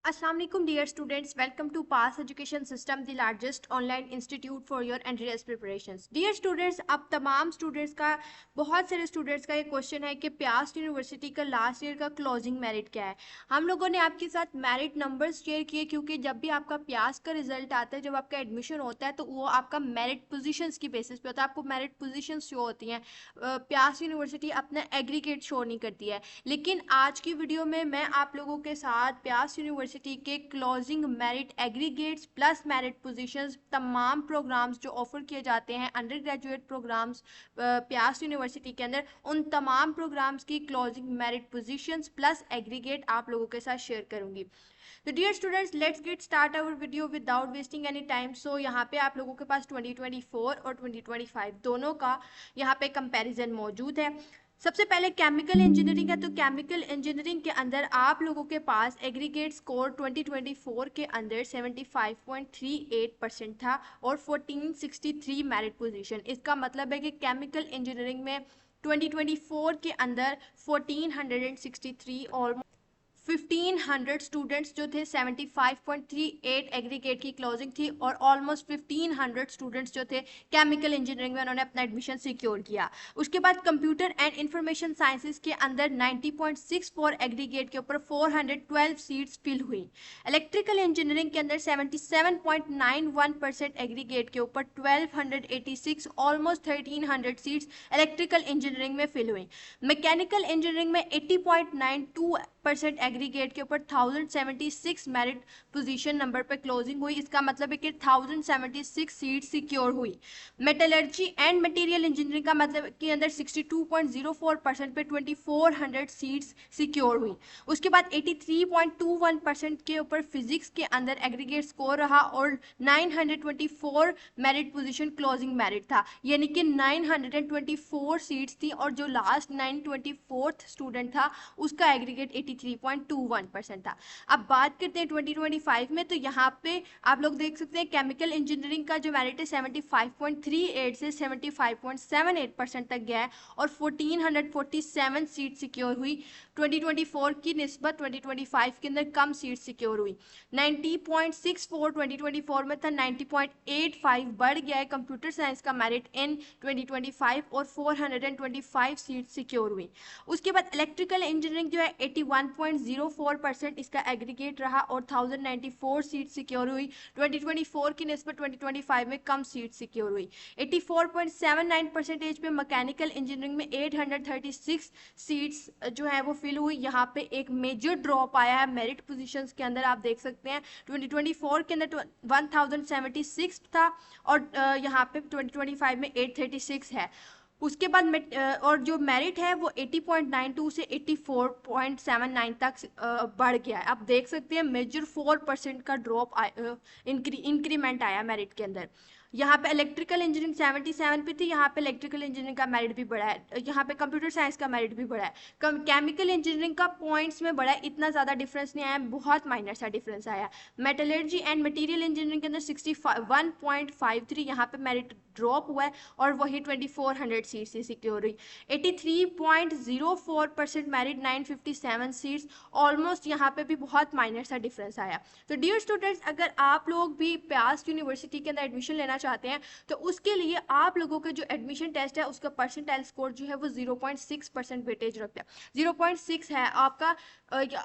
अस्सलाम वालेकुम dear students, welcome to pass education system, the largest online institute for your entrance preparations. Dear students, अब तमाम students का, बहुत सारे स्टूडेंट्स का ये क्वेश्चन है कि प्यास यूनिवर्सिटी का लास्ट ईयर का क्लोजिंग मेरिट क्या है। हम लोगों ने आपके साथ मेरिट नंबर्स शेयर किए, क्योंकि जब भी आपका प्यास का रिजल्ट आता है, जब आपका एडमिशन होता है, तो वो आपका मेरिट पोजिशंस की बेसिस पे होता है। आपको मेरिट पोजिशंस शो होती हैं। प्यास यूनिवर्सिटी अपना एग्रीगेट शो नहीं करती है। लेकिन आज की वीडियो में मैं आप लोगों के साथ प्यास यूनिवर्सिटी के closing merit aggregates plus merit positions, तमाम प्रोग्राम्स जो ऑफर किए जाते हैं, अंडर ग्रेजुएट प्रोग्राम्स प्यास यूनिवर्सिटी के अंदर, उन तमाम प्रोग्राम्स की closing merit positions plus aggregate आप लोगों के साथ शेयर करूंगी। तो dear students, let's get start our video without wasting any time. So यहाँ पे आप लोगों के पास 2024 और 2025 दोनों का यहाँ पे कंपैरिजन मौजूद है। सबसे पहले केमिकल इंजीनियरिंग है, तो केमिकल इंजीनियरिंग के अंदर आप लोगों के पास एग्रीगेट स्कोर 2024 के अंदर 75.38% था और 1463 मेरिट पोजीशन। इसका मतलब है कि केमिकल इंजीनियरिंग में 2024 के अंदर 1463 और 1500 स्टूडेंट्स जो थे, 75.38 एग्रीगेट की क्लोजिंग थी और ऑलमोस्ट 1500 स्टूडेंट्स जो थे केमिकल इंजीनियरिंग में उन्होंने अपना एडमिशन सिक्योर किया। उसके बाद कंप्यूटर एंड इंफॉर्मेशन साइंसेज के अंदर 90.64 एग्रीगेट के ऊपर 412 सीट्स फिल हुई। इलेक्ट्रिकल इंजीनियरिंग के अंदर 77.91% एग्रीगेट के ऊपर 1286 ऑलमोस्ट 1300 सीट्स इलेक्ट्रिकल इंजीनियरिंग में फिल हुई। मैकेनिकल इंजीनियरिंग में 80.92% एग्रीगेट के ऊपर 1076 मेरिट पोजीशन नंबर पर क्लोजिंग हुई। इसका मतलब है कि 1076 सीट सिक्योर हुई। मेटलर्जी एंड मटेरियल इंजीनियरिंग का मतलब के अंदर 62.04% पे 2400 सीट्स सिक्योर हुई। उसके बाद 83.21% के ऊपर फिजिक्स के अंदर एग्रीगेट स्कोर रहा और 924 मेरिट पोजीशन क्लोजिंग मेरिट था, यानी कि 924 सीट्स थी और जो लास्ट 924th स्टूडेंट था उसका एग्रीगेट 83.21% था। अब बात करते हैं 2025 में, तो यहाँ पे आप लोग देख सकते हैं केमिकल इंजीनियरिंग का जो मेरिट है 75.38 से 75.78% तक गया है और 1447 सीट सिक्योर हुई। 2024 की निस्बत 2025 के अंदर कम सीट सिक्योर हुई। 90.64 2024 में था, 90.85 बढ़ गया है कंप्यूटर साइंस का मेरिट इन 2025 और 425 सीट सिक्योर हुई। उसके बाद इलेक्ट्रिकल इंजीनियरिंग जो है 81.04% इसका एग्रीगेट रहा और 1094 सीट सिक्योर हुई। 2024 की निस्बत 2025 में कम सीट सिक्योर हुई। 84.79% पे मैकेनिकल इंजीनियरिंग में 836 सीट्स जो है वो फिल हुई। यहाँ पे एक मेजर ड्रॉप आया है मेरिट पोजीशंस के अंदर, आप देख सकते हैं 2024 के अंदर 1076 था और यहाँ पे 2025 में 836 है। उसके बाद और जो मेरिट है वो 80.92 से 84.79 तक बढ़ गया है। आप देख सकते हैं मेजर 4% का ड्रॉप इंक्रीमेंट आया मेरिट के अंदर। यहाँ पे इलेक्ट्रिकल इंजीनियरिंग 77 पे थी, यहाँ पे इलेक्ट्रिकल इंजीनियरिंग का मेरिट भी बढ़ा है, यहाँ पे कंप्यूटर साइंस का मेरिट भी बढ़ा है। केमिकल इंजीनियरिंग का पॉइंट्स में बढ़ा है, इतना ज़्यादा डिफरेंस नहीं आया, बहुत माइनर सा डिफरेंस आया। मेटलर्जी एंड मटेरियल इंजीनियरिंग के अंदर 61.53 यहाँ पे मेरिट ड्रॉप हुआ है और वही 2400 सीट से सिक्योर हुई। 83.04% मेरिट 957 सीट्स, ऑलमोस्ट यहाँ पे भी बहुत माइनर सा डिफरेंस आया। तो डियर स्टूडेंट्स, अगर आप लोग भी प्यास यूनिवर्सिटी के अंदर एडमिशन लेना चाहते हैं तो उसके लिए आप लोगों का जो एडमिशन टेस्ट है उसका परसेंटाइल स्कोर जो है वो 0.6% वेटेज रखता है। 0.6 है आपका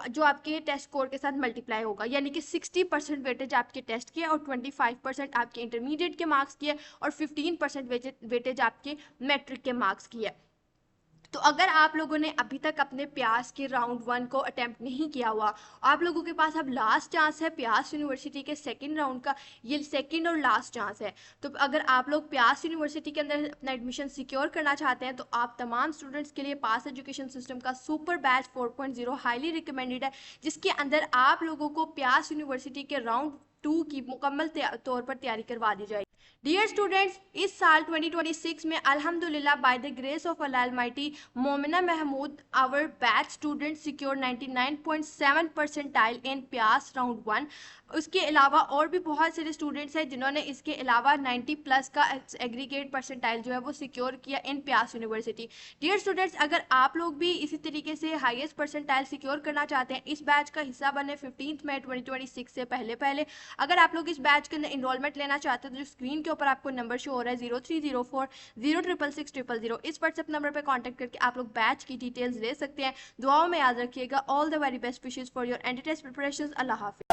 जो आपके टेस्ट स्कोर के साथ मल्टीप्लाई होगा, यानी कि 60% वेटेज आपके टेस्ट की है और 25% आपके इंटरमीडिएट के मार्क्स की है और 15% वेटेज आपके मैट्रिक के मार्क्स की है। तो अगर आप लोगों ने अभी तक अपने प्यास के राउंड 1 को अटेम्प्ट नहीं किया हुआ, आप लोगों के पास अब लास्ट चांस है प्यास यूनिवर्सिटी के सेकंड राउंड का, ये सेकंड और लास्ट चांस है। तो अगर आप लोग प्यास यूनिवर्सिटी के अंदर अपना एडमिशन सिक्योर करना चाहते हैं तो आप तमाम स्टूडेंट्स के लिए पास एजुकेशन सिस्टम का सुपर बैच 4.0 हाईली रिकमेंडेड है, जिसके अंदर आप लोगों को प्यास यूनिवर्सिटी के राउंड 2 की मुकम्मल तौर पर तैयारी करवा दी जाएगी। डियर स्टूडेंट्स, इस साल 2026 में अल्हम्दुलिल्लाह बाय द ग्रेस ऑफ अल्लाह almighty Momina Mahmood our batch student secure 99.7 percentile in प्यास राउंड 1। उसके अलावा और भी बहुत सारे स्टूडेंट्स हैं जिन्होंने इसके अलावा 90 प्लस का एग्रीगेट परसेंटाइल जो है वो सिक्योर किया इन प्यास यूनिवर्सिटी। डियर स्टूडेंट्स, अगर आप लोग भी इसी तरीके से हाईएस्ट परसेंटाइल सिक्योर करना चाहते हैं, इस बैच का हिस्सा बने 15 मई 2026 से पहले अगर आप लोग इस बैच के अंदर इनरोलमेंट लेना चाहते हैं तो जो स्क्रीन के ऊपर आपको नंबर शो हो रहा है 0304 इस व्हाट्सएप नंबर पर कॉन्टैक्ट करके आप लोग बैच की डिटेल्स ले सकते हैं। दुआओं में याद रखिएगा। All the very best wishes for your entry test preparation. अल्लाह हाफिज।